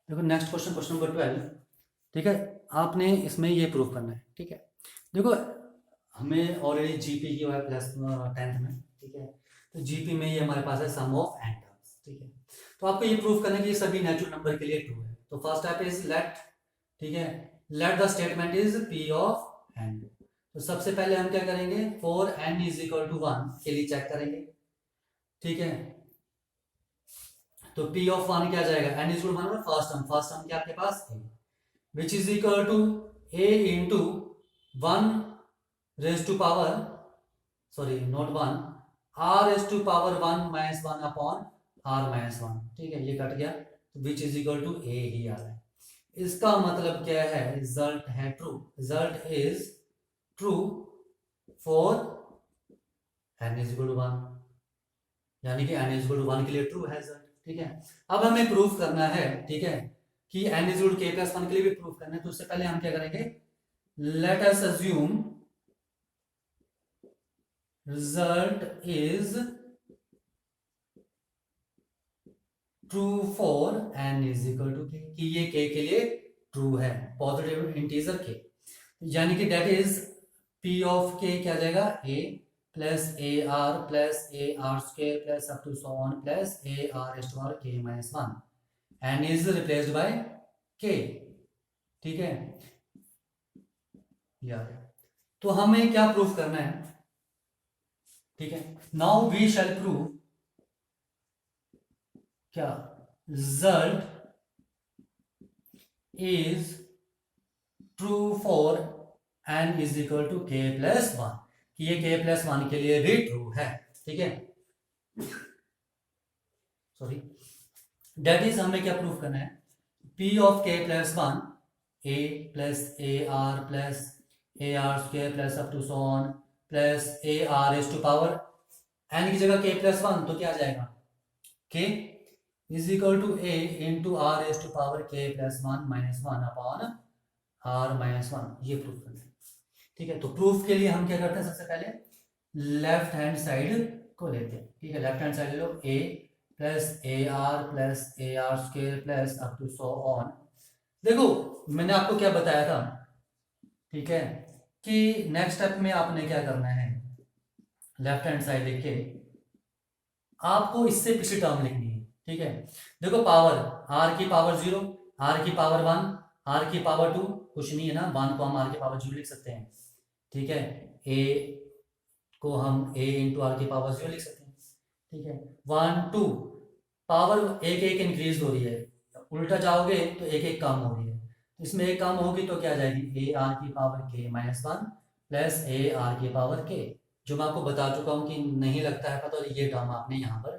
देखो next question, question number 12। ठीक है, आपने इसमें ये प्रूव करना है। ठीक है, देखो हमें ऑलरेडी जीपी की हुआ है प्लस 10th में। ठीक है, तो जीपी में ये हमारे पास है सम ऑफ एन टर्म्स। ठीक है, तो आपको ये प्रूव करना है कि ये सभी नेचुरल नंबर के लिए ट्रू है। तो फर्स्ट स्टेप इज लेट, ठीक है, let the statement is P of n. तो सबसे पहले हम क्या करेंगे, for n is equal to 1 के लिए चेक करेंगे। ठीक है, तो पी ऑफ 1 क्या जाएगा, n is equal to 1 first term क्या आपके पास है, which is equal to a into 1 raised to power, sorry not 1, r raised to power 1 minus 1 upon r minus 1। ठीक है, ये कट गया, तो which is equal to a ही आ रहा है। इसका मतलब क्या है, रिजल्ट है true, result is true for n is equal to 1, यानी कि n is equal to 1 के लिए ट्रू है रिजल्ट। ठीक है, अब हमें प्रूफ करना है, ठीक है, कि n is equal to k plus 1 के लिए भी प्रूफ करना है। तो उससे पहले हम क्या करेंगे, let us assume result is true for n is equal to k, कि ये k के लिए ट्रू है, पॉजिटिव इंटीजर k, यानी कि that is p of k क्या जाएगा, a plus a r plus a r square plus up to so on plus a r s to r k minus 1, n is replaced by k। ठीक है यार, तो हमें क्या proof करना है। ठीक है, नाउ वी शैल प्रूव क्या, result is true for n is equal to k plus 1, कि ये k प्लस 1 के लिए भी ट्रू है। ठीक है, सॉरी, डेट इज हमें क्या प्रूफ करना है, p of k plus 1 a plus a r plus a r square plus up to so on plus a r s to power n की जगह k प्लस 1, तो क्या आ जाएगा, k is equal to a into r s to power k plus 1 minus 1 upon r minus 1, ये proof करना है। ठीक है, तो प्रूफ के लिए हम क्या करते हैं, सबसे पहले लेफ्ट हैंड साइड को लेते हैं। ठीक है, लेफ्ट हैंड साइड ले लो, a plus a r square plus up to so on. देखो मैंने आपको क्या बताया था, ठीक है, कि नेक्स्ट स्टेप में आपने क्या करना है, लेफ्ट हैंड साइड लिख के आपको इससे पिछली टर्म लिखनी है। ठीक है, देखो पावर r की पावर 0, r की पावर 1, r की पावर 2, कुछ नहीं है ना, 1 को हम r की पावर 0 लिख सकते हैं। ठीक है, a को हम a इंटू आर की पावर 0 लिख सकते हैं। ठीक है, 1 2, पावर एक एक इंक्रीज हो रही है, उल्टा जाओगे तो एक एक कम हो रही है, तो इसमें एक कम होगी तो क्या आ जाएगी, a आर की power k minus 1 plus a r की पावर k, जो मैं आपको बता चुका हूँ कि नहीं लगता है पता, तो ये टर्म आपने यहाँ पर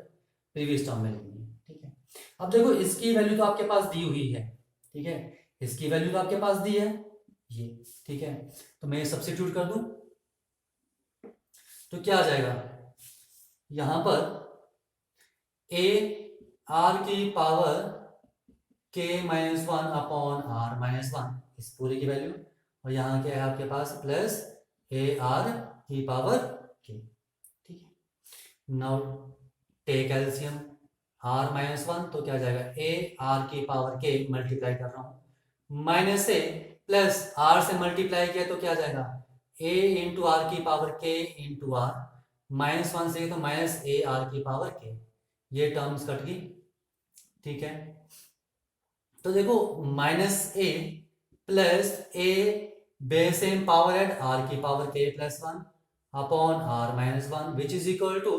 प्रीवियस टर्म में लिखनी है। ठीक है, अब देखो इसकी वैल्यू तो आपके पास दी हुई है। ठीक है, इसकी वैल्यू तो आपके पास दी है ये। ठीक है, तो मैं ये सब्स्टिट्यूट कर दूं तो क्या आ जाएगा, यहां पर a r की power k minus 1 upon r minus 1, इस पूरे की वैल्यू, और यहाँ क्या है आपके पास प्लस ए आर की पावर k। ठीक है, now take LCM, r minus 1 तो क्या आ जाएगा, ए आर की पावर k मल्टीप्लाई कर रहा हूं, माइनस से प्लस r से मल्टीप्लाई किया तो क्या आ जाएगा, a इंटू आर की power k into r, minus 1 से तो माइनस ए आर की पावर k, ये टर्म्स कट गई। ठीक है, तो देखो minus a plus a base same power at r की power k plus 1 upon r minus 1 which is equal to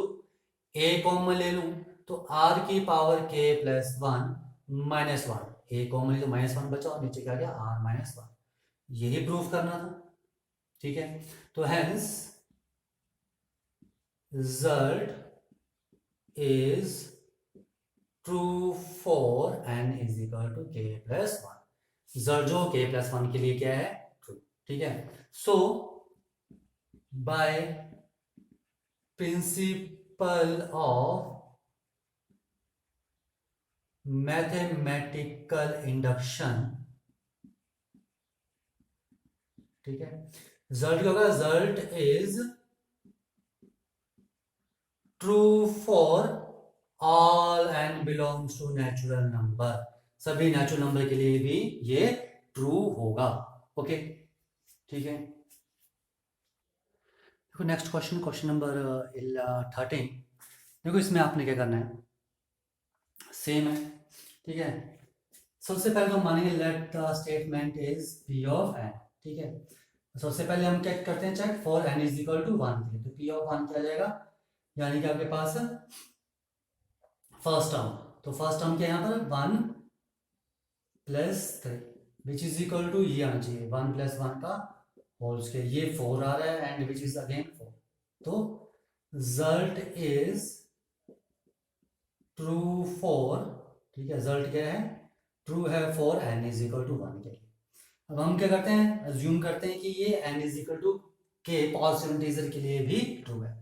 a common ले लूं तो आर की power k plus 1 minus 1, a common तो माइनस 1 बचा और नीचे क्या गया आर माइनस 1, यही प्रूफ करना था। ठीक है, तो hence result is true for n is equal to k plus 1, result जो k प्लस 1 के लिए क्या है, ट्रू। ठीक है, so by principle of mathematical induction, ठीक है, रिजल्ट क्या होगा, result is true for all n belongs to natural number. सभी नेचुरल नंबर के लिए भी ये ट्रू होगा। ओके, ठीक है। देखो नेक्स्ट क्वेश्चन, क्वेश्चन नंबर 13। देखो इसमें आपने क्या करना है, सेम है, ठीक है। सबसे पहले तो मानेंगे let the statement is P of n, ठीक है। सबसे पहले हम क्या करते हैं check, for n is equal to 1 के लिए, तो पी ऑफ 1 क्या जाएगा, यानी कि आपके पास फर्स्ट टर्म, तो फर्स्ट टर्म क्या यहाँ पर 1 plus 3 which is equal to, ये आना चाहिए 1 प्लस 1 का होल स्क्वायर, ये 4 आ रहा है एंड विच इज अगेन 4, तो रिजल्ट इज ट्रू फॉर, ठीक है, रिजल्ट क्या है, ट्रू है for n is equal to 1 के लिए। अब हम क्या करते हैं, अज्यूम करते हैं कि ये n is equal to k positive integer के लिए भी ट्रू है।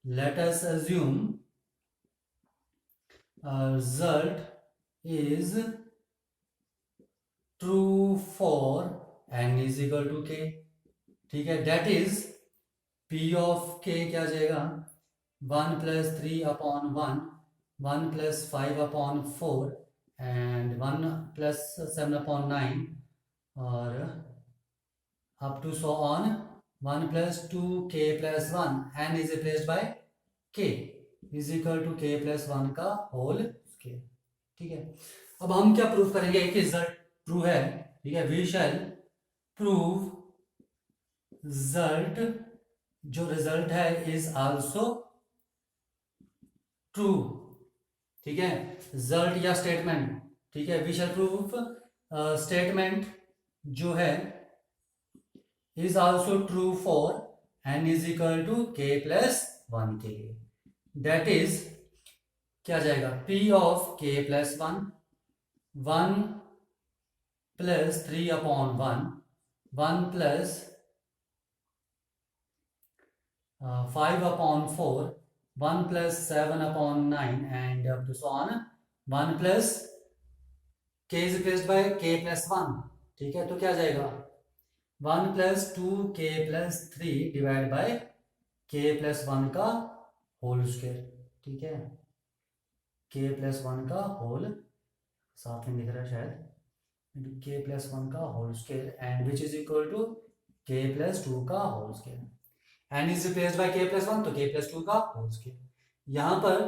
Let us assume result is true for n is equal to k, ठीक है, डेट इज पी ऑफ के क्या जाएगा, 1 plus 3 upon 1, 1 plus 5 upon 4 and 1 plus 7 upon 9 और up to so on 1 plus 2k plus 1 n is replaced by k is equal to k plus 1 का whole square, ठीक है। अब हम क्या प्रूव करेंगे कि रिजल्ट ट्रू है, ठीक है, वी शैल प्रूव रिजल्ट, जो रिजल्ट है इज आल्सो ट्रू, ठीक है, रिजल्ट या स्टेटमेंट, ठीक है, वी शैल प्रूव स्टेटमेंट जो है is also true for n is equal to k plus 1 के लिए, दैट इज क्या जाएगा, P of k plus 1, 1 plus 3 upon 1, 1 plus 5 upon 4, 1 plus 7 upon 9 and up to so on, 1 plus k is replaced by k plus 1, ठीक है, तो क्या जाएगा 1 plus 2k plus 3 divide bye k plus 1 का whole square, ठीक है, k plus 1 का whole, साथ में दिख रहा है शायद, k plus 1 का whole square and which is equal to k plus 2 का whole square, n is replaced by k plus 1, तो k प्लस 2 का होल स्क्वायर, यहाँ पर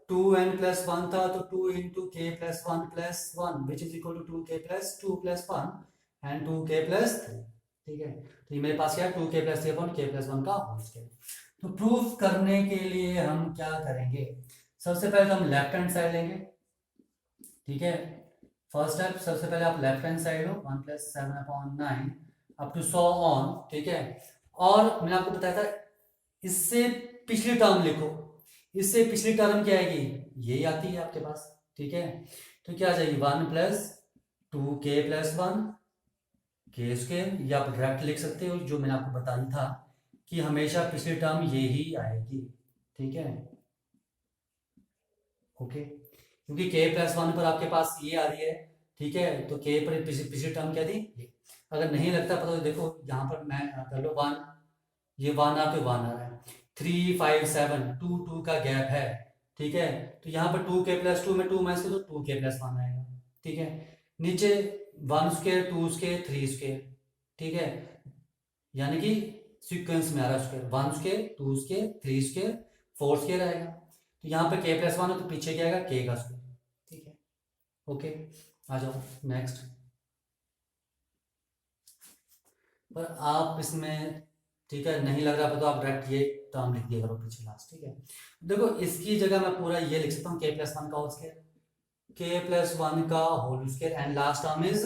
2n प्लस 1 था तो 2 into k plus 1 plus 1 which is equal to 2k plus 2 plus 1 and 2k plus 3, ठीक है, तो ये मेरे पास क्या है 2k plus 3 upon k plus 1 का होल स्क्वायर। तो प्रूफ करने के लिए हम क्या करेंगे, सबसे पहले तो हम लेफ्ट हैंड साइड लेंगे, ठीक है, फर्स्ट स्टेप, सबसे पहले आप लेफ्ट हैंड साइड हो 1 plus 7 upon 9 up to so on, ठीक है, और मैंने आपको बताया था इससे पिछली टर्म लिखो, इससे पिछली टर्म क्या आएगी, यही आती है आपके पास, ठीक है, तो क्या आ जाएगी 1 प्लस 2k प्लस 1 के स्क्वायर, या आप डायरेक्ट लिख सकते हो जो मैंने आपको बताया था कि हमेशा पिछली टर्म यही आएगी, ठीक है, ओके, क्योंकि k प्लस 1 पर आपके पास ये आ रही है, ठीक है, तो k पर पिछली टर्म क्या थी ये, अगर नहीं लगता पता तो देखो यहाँ पर मैं कर लो 1, ये 1 आ तो 1 आ रहा है, 3 5 7 2 2 का गैप है, ठीक है, तो यहाँ पर 2k प्लस 2 में 2 माइनस करो तो 2k प्लस 1 आएगा, ठीक है, नीचे 1 स्क्वायर 2 स्क्वायर 3 स्क्वायर, ठीक है, यानी कि सीक्वेंस में आ रहा है square, 1 square 2 square 3 square 4 square आएगा, तो यहाँ पर k प्लस 1 हो तो पीछे क्या आएगा k का स्क्वायर, ठीक है, ओके, आ जाओ नेक्स्ट। पर आप इसमें, ठीक है, नहीं लग रहा तो आप डायरेक्ट ये टर्म लिख दिया करो पीछे लास्ट, ठीक है, देखो इसकी जगह मैं पूरा ये लिख सकता हूँ k प्लस 1 का होल स्क्वायर, k प्लस 1 का whole square and last term is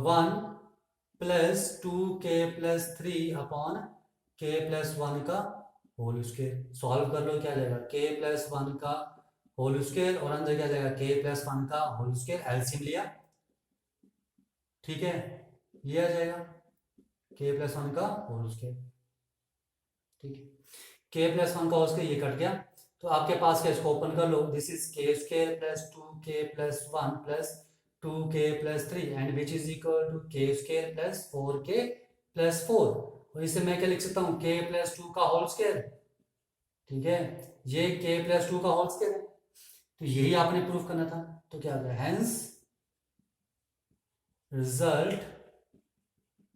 1 plus 2k plus 3 upon k plus 1 का होल स्क्वायर, सॉल्व कर लो क्या जाएगा k प्लस 1 का होल स्क्वायर और अंदर क्या जाएगा k प्लस 1 का होल स्क्वायर, एलसीएम लिया, ठीक है, ये आ जाएगा k प्लस 1 का होल स्क्वायर, ठीक है, k प्लस 1 का होल स्क्वायर ये कट गया, तो आपके पास क्या, इसको ओपन कर लो, this is k square plus 2k plus 1 plus 2k plus 3 and which is equal to k square plus 4k plus 4, और इसे मैं क्या लिख सकता हूँ k प्लस 2 का होल स्क्वायर, ठीक है, ये k प्लस 2 का होल स्क्वायर है, तो यही आपने प्रूफ करना था, तो क्या होगा, hence result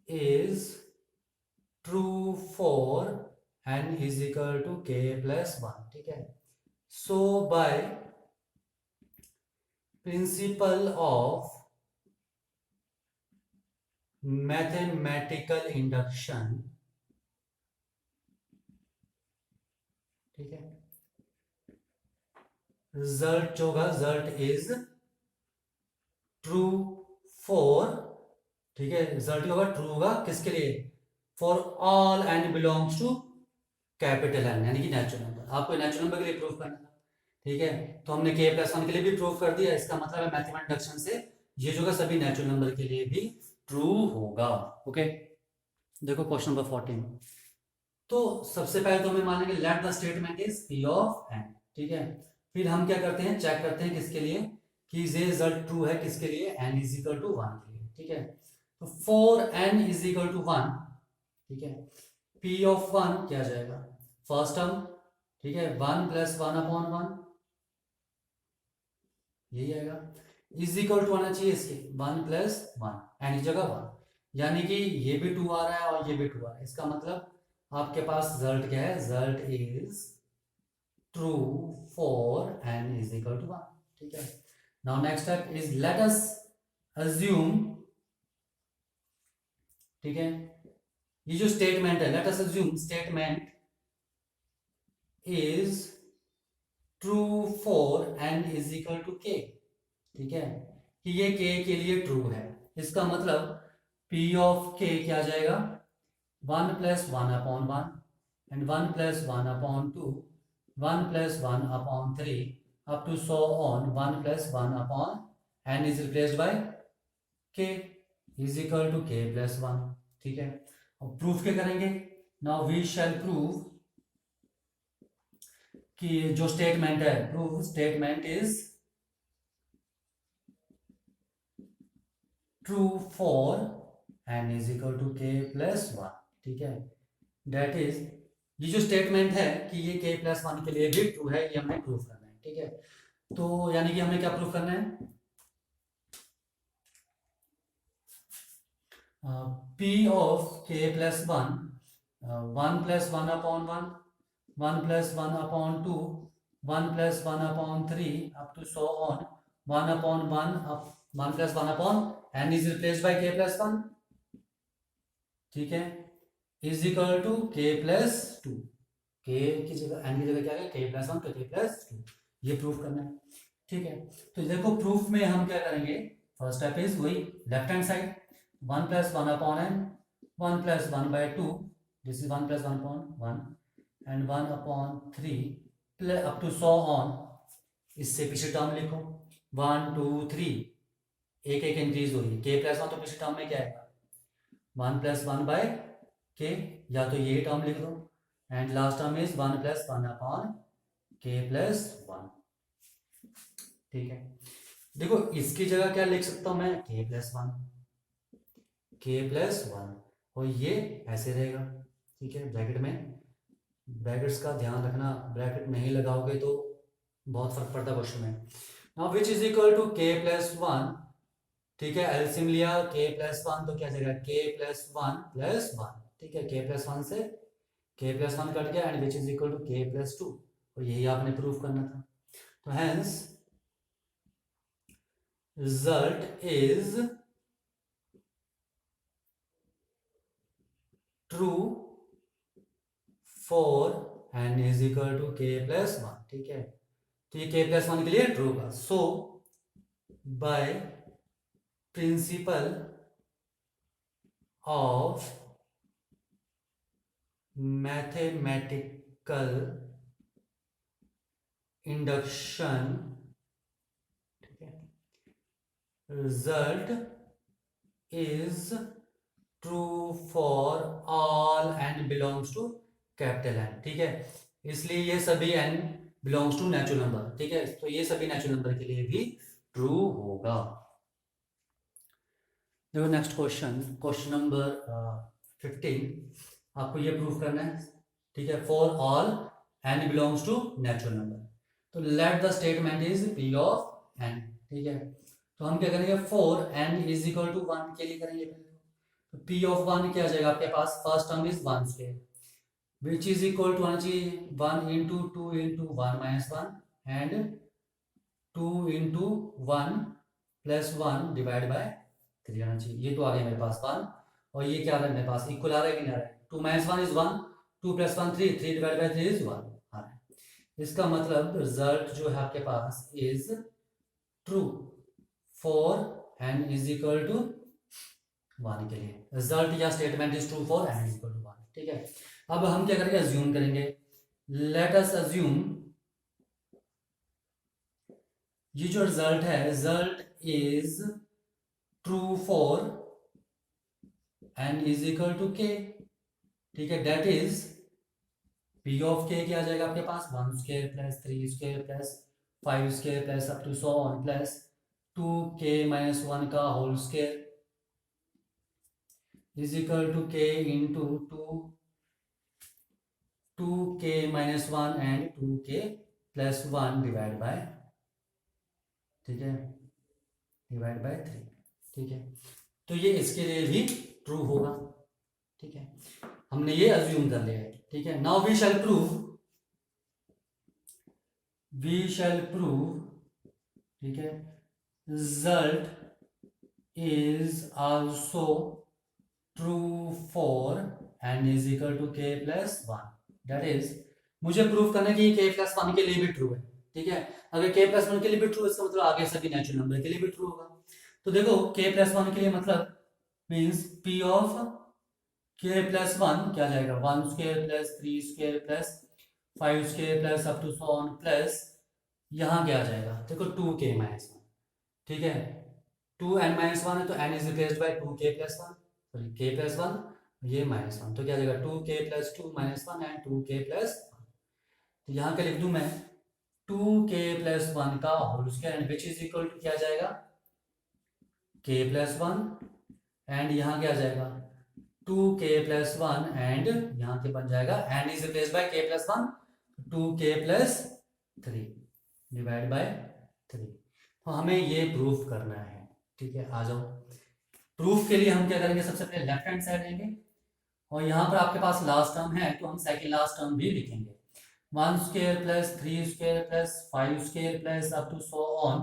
is true for n is equal to k plus 1, ठीक है। So by principle of mathematical induction, ठीक है, रिजल्ट जो होगा, रिजल्ट इज ट्रू फॉर, ठीक है, रिजल्ट होगा ट्रू होगा किसके लिए, for all n belongs to capital N, यानी कि नेचुरल नंबर। आपको नेचुरल नंबर के लिए प्रूफ करना था, ठीक है। तो हमने k प्लस 1 के लिए भी प्रूफ कर दिया। इसका मतलब है मैथमेटिकल इंडक्शन से ये जो है सभी नेचुरल नंबर के लिए भी ट्रू होगा। ओके, देखो क्वेश्चन नंबर 14। तो सबसे पहले तो हमें मानेंगे let the statement is p of n, ठीक है। फिर हम क्या करते हैं, चेक करते हैं किसके लिए, कि ये रिजल्ट ट्रू है किसके लिए, n इज इक्वल टू 1 के लिए, ठीक है। तो for n is equal to 1, ठीक है, p ऑफ 1 क्या आ जाएगा, फर्स्ट टर्म, ठीक है, 1 प्लस 1 अपॉन 1, यही आएगा, इज इक्वल टू आना चाहिए इसके 1 प्लस 1, एन की जगह 1, यानी कि ये भी 2 आ रहा है और ये भी 2 आ रहा है। इसका मतलब आपके पास रिजल्ट क्या है, result is true for n is equal to 1, ठीक है। Now next step is let us assume, ठीक है, ये जो स्टेटमेंट है, let us assume statement is true for n is equal to k, ठीक है, कि ये k के लिए ट्रू है। इसका मतलब p ऑफ k क्या आ जाएगा, 1 plus 1 upon 1 and 1 plus 1 upon 2, 1 plus 1 upon 3 up to so on 1 plus 1 upon n is replaced by k is equal to k plus 1, ठीक है। अब प्रूफ क्या करेंगे, नाउ वी शैल प्रूव कि जो स्टेटमेंट है, proof statement is true for n is equal to k plus 1, ठीक है। दैट इज, ये जो स्टेटमेंट है कि ये k प्लस 1 के लिए भी ट्रू है, ये हमें प्रूफ करना है, ठीक है। तो यानी कि हमें क्या प्रूफ करना है, p of k plus 1, 1 plus 1 upon 1, 1 plus 1 upon 2, 1 plus 1 upon 3 up to so on 1 upon 1 up 1 plus 1 upon n is replaced by k plus 1, ठीक है, is equal to k plus 2, k की जगह n की जगह क्या है, k plus 1 तो k plus 2, ये प्रूफ करना है, ठीक है। तो देखो प्रूफ में हम क्या करेंगे, फर्स्ट स्टेप इज वही left hand side 1 plus 1 upon n, 1 plus 1 by 2, this is 1 plus 1 upon 1 and 1 upon 3 up to so on, इससे पीछे टर्म लिखो 1 2 3, एक एक इंक्रीज हो रही है, k प्लस 1 तो पीछे टर्म में क्या आएगा 1 प्लस 1 बाय k, या तो ये टर्म लिख दो and last term is 1 plus 1 upon k plus 1, ठीक है। देखो इसकी जगह क्या लिख सकता हूं मैं, k प्लस 1, k प्लस 1, और ये ऐसे रहेगा, ठीक है, ब्रैकेट में, ब्रैकेट्स का ध्यान रखना, ब्रैकेट नहीं लगाओगे तो बहुत फर्क पड़ता है क्वेश्चन में। Now which is equal to k plus 1, ठीक है, एलसीएम लिया k प्लस 1 तो क्या जाएगा k प्लस 1 प्लस 1, ठीक है, k प्लस 1 से k प्लस 1 कट गया and which is equal to k plus 2, और यही आपने प्रूफ करना था। तो hence result is true for n is equal to k plus 1, ठीक है, तो ये k प्लस 1 के लिए ट्रू होगा। So by principle of mathematical induction, ठीक है, result is true for all n belongs to capital N, ठीक है, इसलिए ये सभी n belongs to natural number, ठीक है, तो ये सभी नेचुरल नंबर के लिए भी ट्रू होगा। देखो नेक्स्ट क्वेश्चन, क्वेश्चन नंबर 15, आपको ये प्रूफ करना है, ठीक है, for all n belongs to natural number. तो let the statement is p of n, ठीक है, तो हम क्या करेंगे 4n इज इक्वल टू 1 के लिए करेंगे पहले। तो p ऑफ 1 क्या आ जाएगा आपके पास, first term is 1 square which is equal to आना चाहिए 1 into 2 into 1 minus 1 and 2 into 1 plus 1 divide by 3 आना चाहिए। ये तो आ गया मेरे पास 1 और ये क्या आ रहा है मेरे पास, इक्वल आ रहा है कि नहीं आ रहा है, 2 minus 1 is 1, 2 plus 1 3, 3 divide by 3 is 1 आ रहा है। इसका मतलब रिजल्ट जो है आपके पास is true for n is equal to 1 के लिए। रिजल्ट या statement is true for n is equal to 1। ठीक है, अब हम क्या करेंगे, अज्यूम करेंगे। लेट अस अज्यूम ये जो रिजल्ट है, result is true for n is equal to k। ठीक है, that is p of k क्या आ जाएगा आपके पास, 1 square plus 3 square plus 5 square plus up to so on plus 2k minus 1 का whole square is equal to k into 2k minus 1 and 2k plus 1 divide by, ठीक है, divide by 3। ठीक है, तो ये इसके लिए भी ट्रू होगा। ठीक है, हमने ये अज्यूम कर लिया है। ठीक है, नाउ वी शैल प्रूव, ठीक है, result is also true for n is equal to k plus 1। That is मुझे प्रूव करना है कि k प्लस 1 के लिए भी ट्रू है। ठीक है, अगर k प्लस 1 के लिए भी ट्रू है इसका मतलब आगे सभी नेचुरल नंबर के लिए भी ट्रू होगा। तो देखो k प्लस 1 के लिए मतलब means p of k plus 1 क्या जाएगा, 1 square plus 3 square plus 5 square plus up to so on plus यहाँ क्या आ जाएगा, देखो 2k माइनस 1। ठीक है, 2n माइनस 1 है तो n is replaced bye 2k plus 1, sorry k plus 1, ये माइनस 1, तो क्या जाएगा 2k plus 2 minus 1 and 2k plus 1। तो यहाँ का लिख दूं मैं 2k प्लस 1 का whole square and which is equal to क्या जाएगा k प्लस 1 एंड यहाँ क्या जाएगा 2k प्लस 1 एंड यहाँ के बन जाएगा n is replaced by k plus 1, 2k plus 3 divide by 3। तो हमें ये प्रूफ करना है। ठीक है, आ जाओ। प्रूफ के लिए हम क्या करेंगे, सबसे पहले लेफ्ट हैंड साइड लेंगे और यहाँ पर आपके पास लास्ट टर्म है तो हम सेकंड लास्ट टर्म भी लिखेंगे। 1 square plus 3 square plus 5 square plus up to so on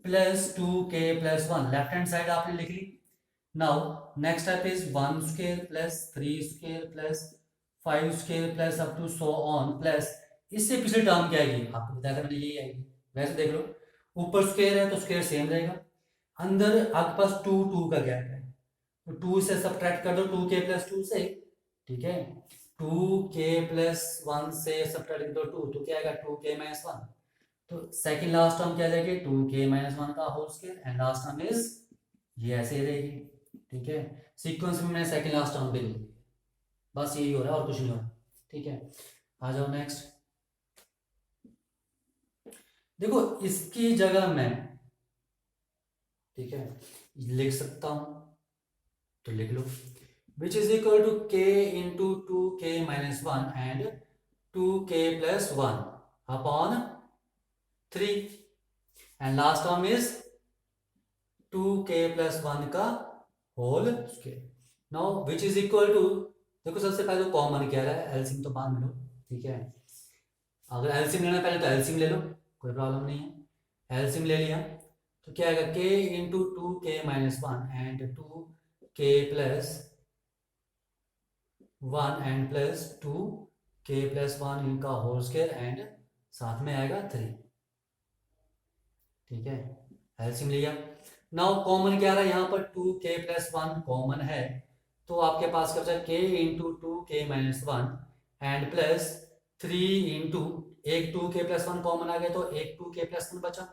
plus 2k plus 1 left hand side आपने लिख ली। Now next step is 1 square plus 3 square plus 5 square plus up to so on plus इससे पिछली term क्या आएगी, आपको बताया था मैंने, यही आएगी। वैसे देख लो ऊपर स्क्वायर है तो स्क्वायर सेम रहेगा, अंदर आपके पास 2 का गैप है तो 2 से सब्ट्रैक्ट कर दो 2k प्लस 2 से। ठीक है, 2k प्लस 1 से सब्ट्रैक्ट कर दो 2 तो क्या आएगा 2k माइनस 1। तो सेकंड लास्ट टर्म क्या जाएगी 2k माइनस 1 का whole square and last term is ये ऐसे ही रहेगी। ठीक है, सीक्वेंस में मैंने सेकंड लास्ट टर्म भी लिख दी, बस यही हो रहा है और कुछ नहीं हो रहा। ठीक है, आ जाओ नेक्स्ट। देखो इसकी जगह मैं, ठीक है, लिख सकता हूं तो लिख लो which is equal to k into 2k minus 1 and 2k plus 1 upon 3 and last term is 2k plus 1 का whole square. Now which is equal to, देखो सबसे पहले तो कॉमन क्या है, एलसीएम तो बाद में लो। ठीक है, अगर एलसीएम लेना पहले तो एलसीएम ले लो, कोई प्रॉब्लम नहीं है। एलसीएम ले लिया तो क्या आएगा k into 2k minus 1 and 2k plus 1 and plus 2k plus 1 इनका होल स्क्वायर एंड साथ में आएगा 3। ठीक है, एलसीएम लिया। नाउ कॉमन क्या रहा है यहाँ पर 2k प्लस 1 कॉमन है तो आपके पास क्या बचा k into 2k minus 1 and plus 3 into एक 2k प्लस 1 कॉमन आ गया तो एक 2k प्लस 1 बचा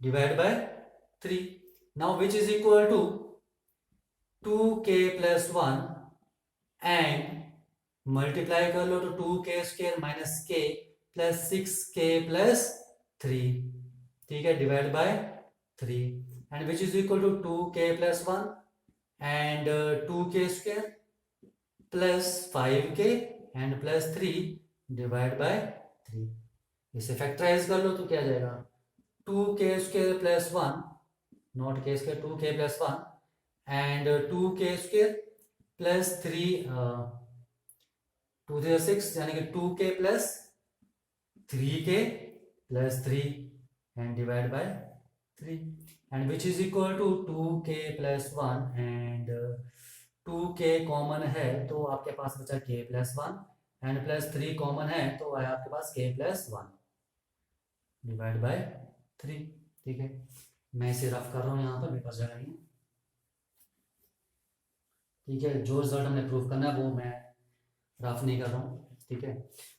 divide by 3। Now which is equal to 2k plus 1 and multiply कर लो तो 2k square minus k plus 6k plus 3। ठीक है, divide by 3 and which is equal to 2k plus 1 and 2k square plus 5k and plus 3 divide by 3। इसे factorise कर लो तो क्या जाएगा 2k² plus 1, not k square, 2k plus 1 and 2k² plus 3, 2 3 6 यानी कि 2k plus 3k plus 3 and divide by 3 and which is equal to 2k plus 1 and 2k common है तो आपके पास बचा k plus 1 and plus 3 common है तो आया आपके पास k प्लस 1 डिवाइड बाय 3। ठीक है, मैं इसे रफ कर रहा हूँ यहाँ पर, मेरे पास जगह नहीं है। ठीक है, जो रिजल्ट हमने प्रूव करना है वो मैं रफ नहीं कर रहा हूँ। ठीक है,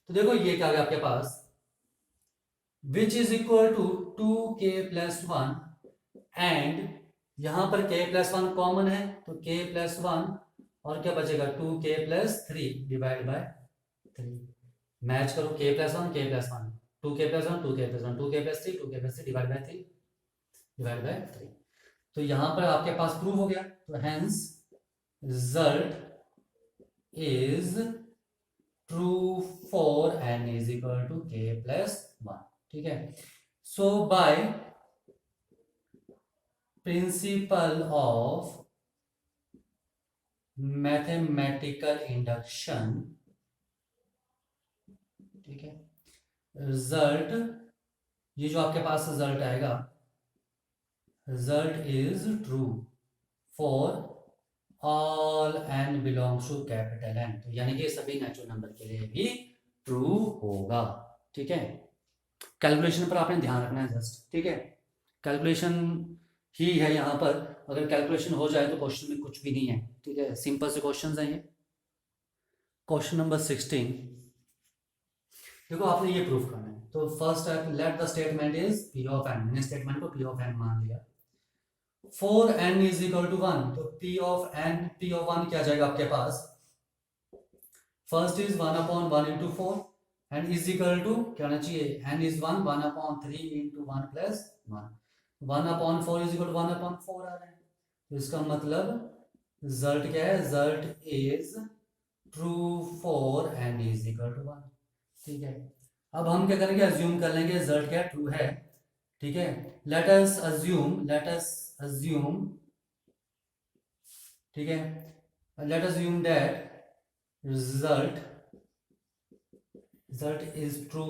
तो देखो ये क्या आ गया आपके पास, which is equal to 2k plus 1 and यहाँ पर k प्लस 1 कॉमन है तो k प्लस 1 और क्या बचेगा 2k plus 3 divide by 3। Match करो k plus 1 k plus 1, 2k plus 1 2k plus 1, 2k plus 3 2k plus 3 divide by 3 divide by 3। तो यहाँ पर आपके पास प्रूव हो गया, तो hence result is true for n is equal to k plus 1। ठीक है, so by principle of mathematical induction, ठीक है, रिजल्ट, ये जो आपके पास रिजल्ट आएगा, result is true for all n belongs to capital N, तो यानी कि सभी नेचुरल नंबर के लिए भी ट्रू होगा। ठीक है, कैलकुलेशन पर आपने ध्यान रखना है जस्ट। ठीक है, कैलकुलेशन ही है यहाँ पर, अगर कैलकुलेशन हो जाए तो क्वेश्चन में कुछ भी नहीं है। ठीक है, सिंपल से क्वेश्चन है ये। क्वेश्चन नंबर 16, देखो आपने ये प्रूफ करना है, तो first step, late the statement is p of n, मैंने स्टेटमेंट को p ऑफ n मान लिया। 4n इज इक्वल टू 1, तो p ऑफ n क्या जाएगा आपके पास, first is 1 upon 1 into 4 and is equal to क्या होना चाहिए, n is 1 1 upon 3 into 1 plus 1, 1 upon 4 is equal to 1 upon 4 आ रहा है, तो इसका मतलब रिजल्ट क्या है, result is true for n is equal to 1। ठीक है, अब हम क्या करेंगे, अज्यूम कर लेंगे रिजल्ट क्या ट्रू है। ठीक है, लेट अस अज्यूम, ठीक है, let us assume that result is true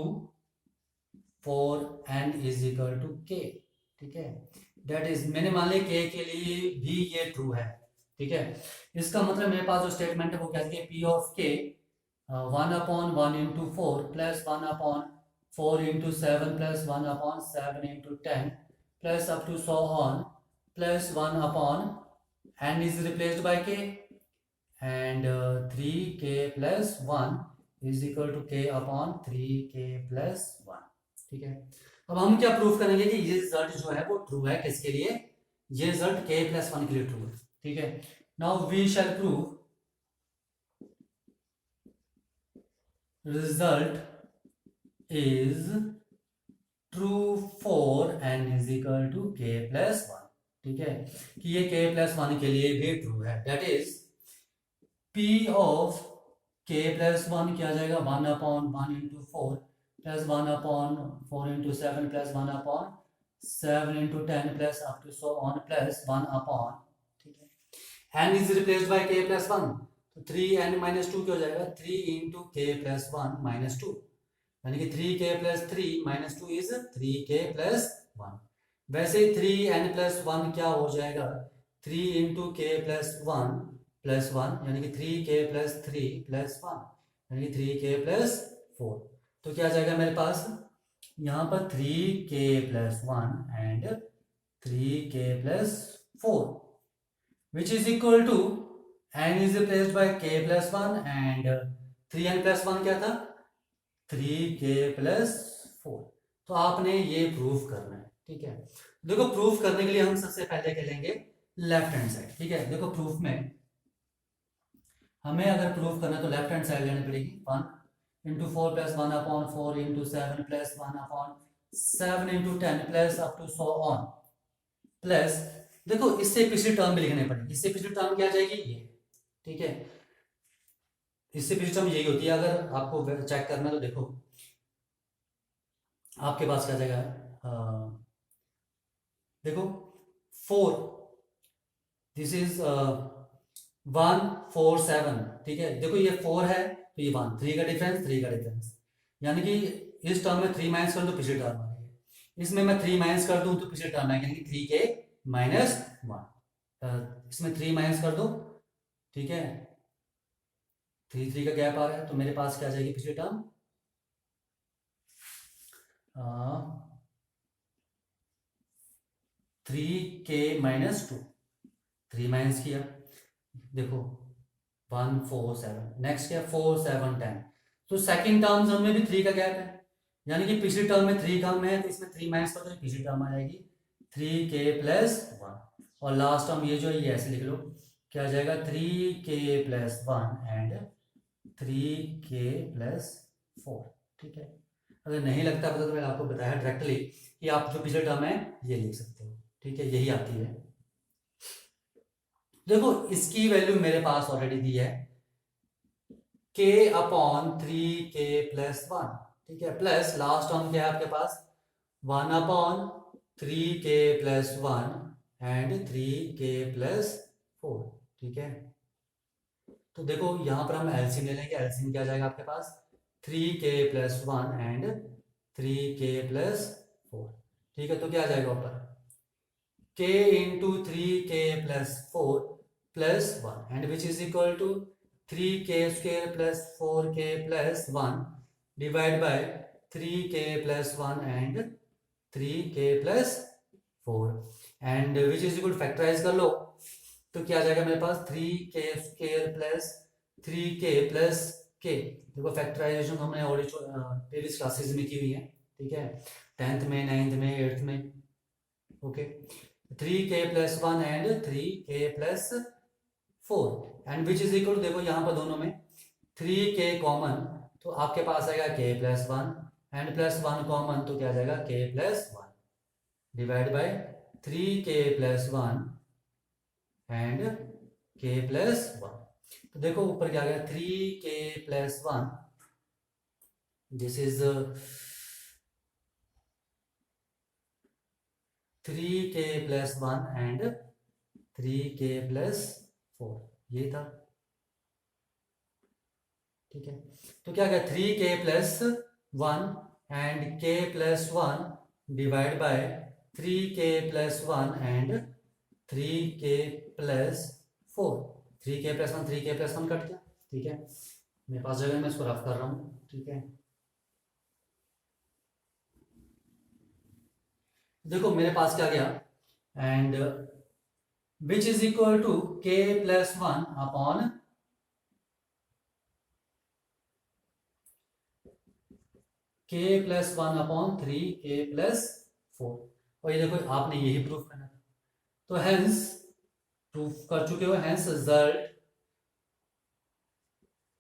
for n is equal to k। ठीक है, दैट इज, मैंने मान लिया k के लिए भी ये ट्रू है। ठीक है, इसका मतलब मेरे पास जो स्टेटमेंट है वो क्या है, p of k 1 upon 1 into 4 plus 1 upon 4 into 7 plus 1 upon 7 into 10 plus up to so on plus 1 upon n is replaced by k and 3k plus 1 is equal to k upon 3k plus 1। ठीक है, अब हम क्या proof करेंगे कि ये result जो है वो ट्रू है, किसके लिए, ये रिजल्ट k प्लस 1 के लिए ट्रू है। ठीक है, now we shall prove result is true for n is equal to k plus 1। ठीक है, कि ये k प्लस 1 के लिए भी ट्रू है, that is p of k plus 1 क्या आ जाएगा, 1 upon 1 into 4 plus 1 upon 4 into 7 plus 1 upon 7 into 10 plus up to so on plus 1 upon, ठीक है, n is replaced by k plus 1, तो 3n माइनस 2 क्या हो जाएगा, 3 इंटू k प्लस 1 माइनस 2, यानी कि 3k plus 3 minus 2 is 3k plus 1। वैसे 3n plus 1 क्या हो जाएगा, 3 इंटू k प्लस 1 प्लस 1, यानी कि 3k प्लस 3 प्लस 1, यानी कि 3k प्लस 4। तो क्या आ जाएगा मेरे पास यहाँ पर 3k plus 1 and 3k plus 4 which is equal to n is replaced by k plus 1 and 3n plus 1 क्या था, 3k प्लस 4। तो आपने ये प्रूफ करना है। ठीक है, देखो प्रूफ करने के लिए हम सबसे पहले क्या लेंगे, लेफ्ट हैंड साइड। ठीक है, देखो प्रूफ में हमें अगर प्रूफ करना है तो लेफ्ट हैंड साइड लेनी पड़ेगी, 1 into 4 plus 1 upon 4 into 7 plus 1 upon 7 into 10 plus up to so on plus, देखो इससे पिछली टर्म भी लिखनी पड़ेगी, इससे पिछली टर्म क्या आ जाएगी ये। ठीक है, इससे पिछली टर्म यही होती है, अगर आपको चेक करना है तो देखो आपके पास क्या जाएगा, देखो 4, दिस इज 147, ठीक है। देखो ये 4 है तो ये 1, 3 का डिफरेंस, 3 का डिफरेंस, यानी कि इस टर्म में 3 माइनस कर दो, पिछली टर्म आ रही है। इसमें मैं 3 माइनस कर दूं तो पिछली टर्म है, यानी कि 3k-1। इसमें 3 माइनस कर दो, ठीक है, 3 3 का गैप आ रहा है, तो मेरे पास क्या आ जाएगी पिछली टर्म, 3k-2, 3 माइनस किया, देखो 147, नेक्स्ट क्या 4 7 10, तो सेकंड टर्म में भी 3 का गैप है, यानी कि पिछली टर्म में 3 कम है तो इसमें 3 माइनस कर दो, पिछली टर्म आ जाएगी 3k+1, और लास्ट टर्म ये जो है ये ऐसे लिख लो, क्या आ जाएगा 3k+1 एंड 3k+4, ठीक है। अगर नहीं लगता पता तो मैंने आपको बताया डायरेक्टली कि आप जो पिछले टर्म है ये लिख सकते हो, ठीक है, यही आती है। देखो इसकी वैल्यू मेरे पास ऑलरेडी दी है k/3k+1, ठीक है, प्लस लास्ट टर्म क्या है आपके पास 1/3k+1 एंड 3k+4, ठीक है। तो देखो यहां पर हम एलसीएम ले लेंगे, एलसीएम क्या जाएगा आपके पास 3k+1 एंड 3k+4, ठीक है। तो क्या आ जाएगा ऊपर k into 3k+4+1 and which is equal to 3k² + 4k+1 divided by 3k+1 and 3k+4 and which is equal to factorize कर लो, तो क्या आ जाएगा मेरे पास 3k² + 3k+k। देखो फैक्टराइजेशन हमने ऑलरेडी प्रीवियस क्लासेस में की हुई है, ठीक है, 10th में, 9th में, 8th में, okay. 3k+1 and 3k+4 and which is equal, देखो यहाँ पर दोनों में 3k कॉमन, तो आपके पास आएगा k+1 एंड +1 कॉमन, तो क्या आ जाएगा k+1 divide by 3k+1 and k+1। तो देखो ऊपर क्या आ गया 3k+1, this is 3k+1 and 3k+4, ये था, ठीक है। तो क्या गया 3k+1 and k+1 divide by 3k+1 and 3k+4, 3k+1 3k+1 cut गया, ठीक है। मेरे पास जगह मैं इसको रफ कर रहा हूँ, ठीक है। देखो मेरे पास क्या गया and which is equal to k+1 upon k+1 upon 3k+4, और ये देखो आपने यही प्रूफ करना था, तो हेंस प्रूफ कर चुके हो, hence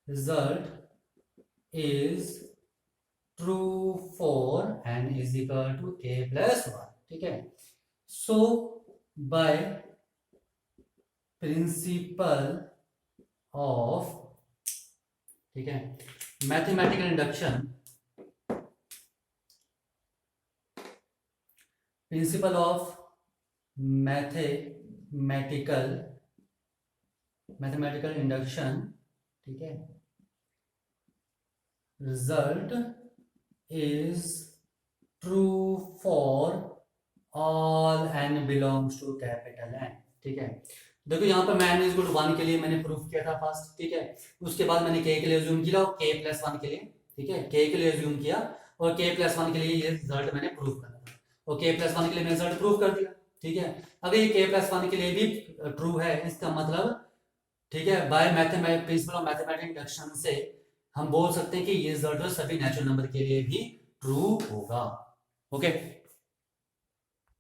result is true for n is equal to k+1, ठीक है। सो बाय प्रिंसिपल ऑफ, ठीक है, mathematical induction, principle of mathematical induction, ठीक है, result is true for all n belongs to capital N, ठीक है। देखो यहाँ पर मैं n इज इक्वल टू 1 के लिए मैंने प्रूफ किया था फर्स्ट, ठीक है, उसके बाद मैंने k के लिए अज्यूम किया और k+1 के लिए, ठीक है, k के लिए अज्यूम किया और k+1 के लिए ये रिजल्ट मैंने प्रूफ करना था, और k+1 के लिए मैंने रिजल्ट प्रूफ कर दिया, ठीक है। अगर ये k+1 के लिए भी ट्रू है, इसका मतलब, ठीक है, by principle of mathematical induction से हम बोल सकते हैं कि ये रिजल्ट सभी नेचुरल नंबर के लिए भी ट्रू होगा, ओके।